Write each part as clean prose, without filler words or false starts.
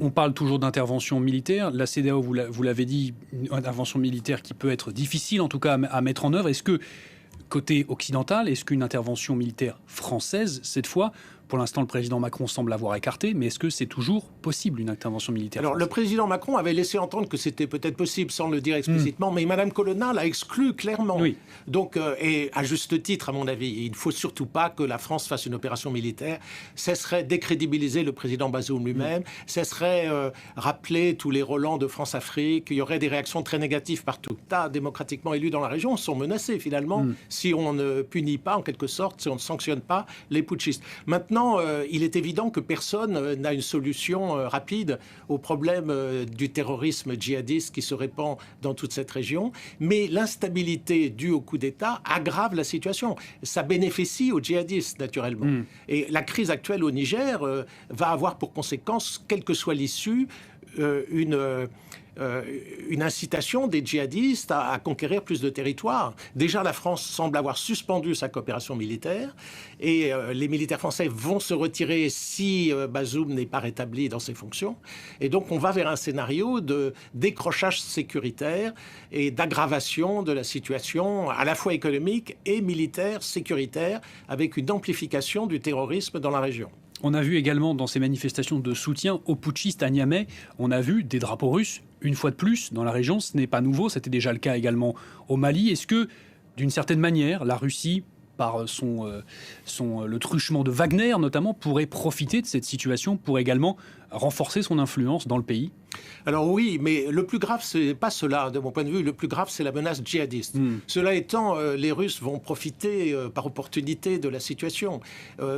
On parle toujours d'intervention militaire. La CEDEAO, vous l'avez dit, une intervention militaire qui peut être difficile, en tout cas, à mettre en œuvre. Est-ce que, côté occidental, est-ce qu'une intervention militaire française, cette fois, pour l'instant, le président Macron semble l'avoir écarté, mais est-ce que c'est toujours possible, une intervention militaire Alors, française? le président Macron avait laissé entendre que c'était peut-être possible, sans le dire explicitement, mais Mme Colonna l'a exclu clairement. Oui. Donc, et à juste titre, à mon avis, il ne faut surtout pas que la France fasse une opération militaire. Ce serait décrédibiliser le président Bazoum lui-même, ce serait rappeler tous les relents de France-Afrique, il y aurait des réactions très négatives partout. L'État démocratiquement élus dans la région sont menacés, finalement, si on ne punit pas, en quelque sorte, si on ne sanctionne pas les putschistes. Maintenant, il est évident que personne n'a une solution rapide au problème du terrorisme djihadiste qui se répand dans toute cette région. Mais l'instabilité due au coup d'État aggrave la situation. Ça bénéficie aux djihadistes, naturellement. Et la crise actuelle au Niger va avoir pour conséquence, quelle que soit l'issue, une incitation des djihadistes à conquérir plus de territoires. Déjà, la France semble avoir suspendu sa coopération militaire et les militaires français vont se retirer si Bazoum n'est pas rétabli dans ses fonctions. Et donc, on va vers un scénario de décrochage sécuritaire et d'aggravation de la situation à la fois économique et militaire, sécuritaire, avec une amplification du terrorisme dans la région. On a vu également dans ces manifestations de soutien aux putschistes à Niamey, on a vu des drapeaux russes, une fois de plus, dans la région. Ce n'est pas nouveau, c'était déjà le cas également au Mali. Est-ce que, d'une certaine manière, la Russie, par le truchement de Wagner notamment, pourrait profiter de cette situation pour également renforcer son influence dans le pays? Alors oui, mais le plus grave, c'est pas cela, de mon point de vue. Le plus grave, c'est la menace djihadiste. Cela étant, les Russes vont profiter par opportunité de la situation.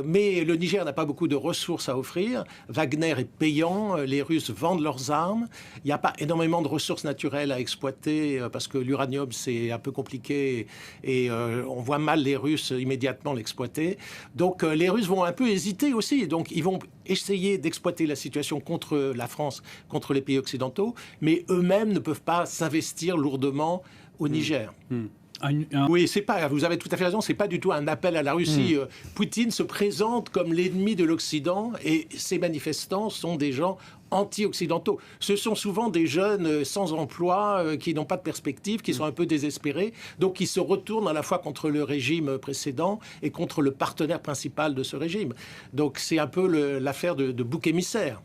Mais le Niger n'a pas beaucoup de ressources à offrir. Wagner est payant, les Russes vendent leurs armes. Il n'y a pas énormément de ressources naturelles à exploiter parce que l'uranium, c'est un peu compliqué et on voit mal les Russes immédiatement l'exploiter. Donc les Russes vont un peu hésiter aussi. Donc ils vont essayer d'exploiter la situation contre la France, contre les pays occidentaux, mais eux-mêmes ne peuvent pas s'investir lourdement au Niger. Oui, c'est pas, vous avez tout à fait raison, c'est pas du tout un appel à la Russie. Poutine se présente comme l'ennemi de l'Occident et ses manifestants sont des gens anti-occidentaux. Ce sont souvent des jeunes sans emploi, qui n'ont pas de perspective, qui sont un peu désespérés, donc qui se retournent à la fois contre le régime précédent et contre le partenaire principal de ce régime. Donc c'est un peu l'affaire de bouc émissaire.